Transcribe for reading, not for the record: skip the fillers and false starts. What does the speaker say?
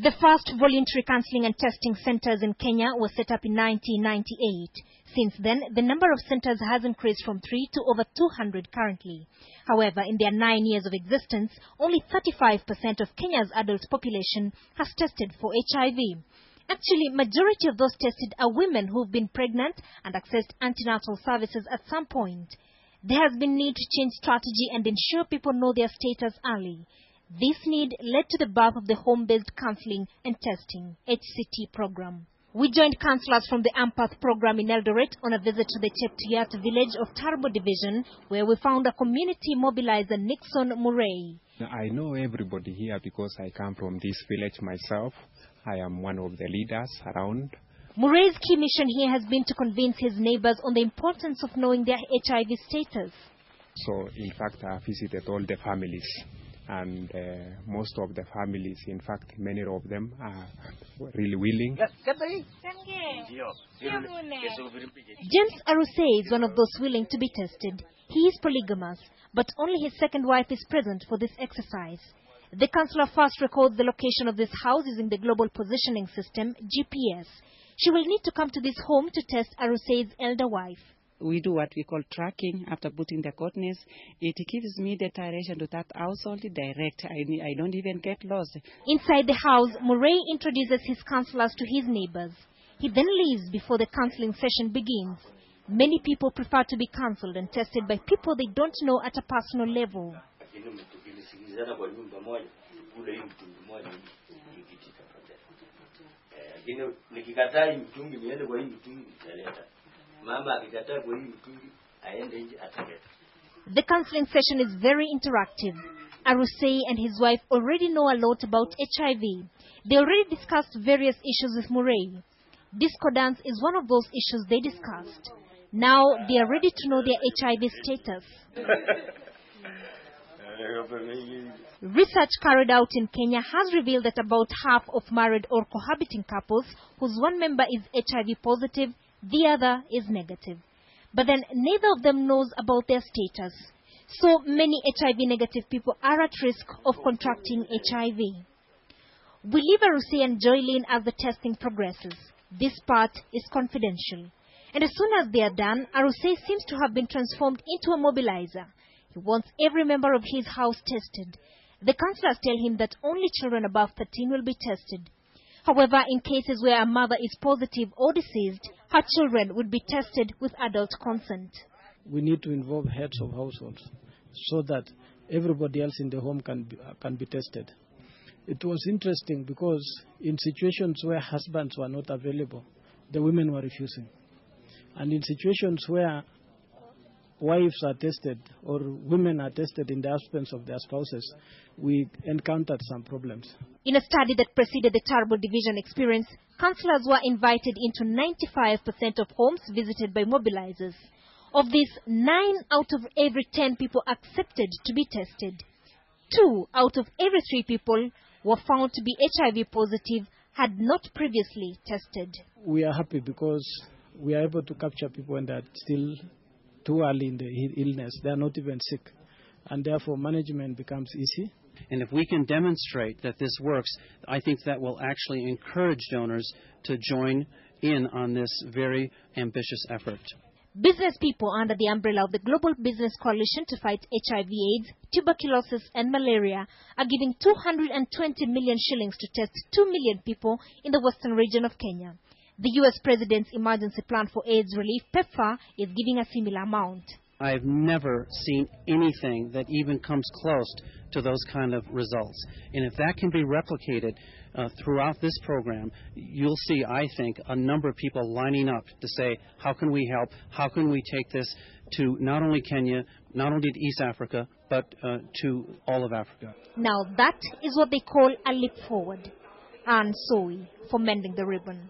The first voluntary counseling and testing centers in Kenya was set up in 1998. Since then, the number of centers has increased from 3 to over 200 currently. However, in their 9 years of existence, only 35% of Kenya's adult population has tested for HIV. Actually, majority of those tested are women who've been pregnant and accessed antenatal services at some point. There has been need to change strategy and ensure people know their status early. This need led to the birth of the home-based counseling and testing HCT program. We joined counselors from the Ampath program in Eldoret on a visit to the Cheptuyat village of Tarbo Division, where we found a community mobilizer, Nixon Murray. I know everybody here because I come from this village myself. I am one of the leaders around. Murray's key mission here has been to convince his neighbors on the importance of knowing their HIV status. So, in fact, I visited all the families. And most of the families, in fact, many of them are really willing. James Aruse is one of those willing to be tested. He is polygamous, but only his second wife is present for this exercise. The counsellor first records the location of this house using the Global Positioning System, GPS. She will need to come to this home to test Aruse's elder wife. We do what we call tracking after putting the coordinates. It gives me the direction to that household direct. I don't even get lost. Inside the house, Murray introduces his counselors to his neighbors. He then leaves before the counseling session begins. Many people prefer to be counseled and tested by people they don't know at a personal level. The counseling session is very interactive. Arusei and his wife already know a lot about HIV. They already discussed various issues with Murray. Discordance is one of those issues they discussed. Now they are ready to know their HIV status. Research carried out in Kenya has revealed that about half of married or cohabiting couples whose one member is HIV positive, the other is negative. But then neither of them knows about their status. So many HIV negative people are at risk of contracting HIV. We leave Aruse and Joylene as the testing progresses. This part is confidential. And as soon as they are done, Aruse seems to have been transformed into a mobilizer. He wants every member of his house tested. The counselors tell him that only children above 13 will be tested. However, in cases where a mother is positive or deceased, her children would be tested with adult consent. We need to involve heads of households so that everybody else in the home can be tested. It was interesting because in situations where husbands were not available, the women were refusing. And in situations where wives are tested or women are tested in the absence of their spouses, we encountered some problems. In a study that preceded the Tarbo Division experience, counsellors were invited into 95% of homes visited by mobilizers. Of these, 9 out of every 10 people accepted to be tested. 2 out of every 3 people were found to be HIV positive, had not previously tested. We are happy because we are able to capture people when they are still too early in the illness. They are not even sick. And therefore, management becomes easy. And if we can demonstrate that this works, I think that will actually encourage donors to join in on this very ambitious effort. Business people under the umbrella of the Global Business Coalition to fight HIV/AIDS, tuberculosis and malaria are giving 220 million shillings to test 2 million people in the western region of Kenya. The U.S. President's Emergency Plan for AIDS Relief, PEPFAR, is giving a similar amount. I've never seen anything that even comes close to those kind of results. And if that can be replicated throughout this program, you'll see, I think, a number of people lining up to say, how can we help? How can we take this to not only Kenya, not only to East Africa, but to all of Africa? Now that is what they call a leap forward. Anne Soy for Mending the Ribbon.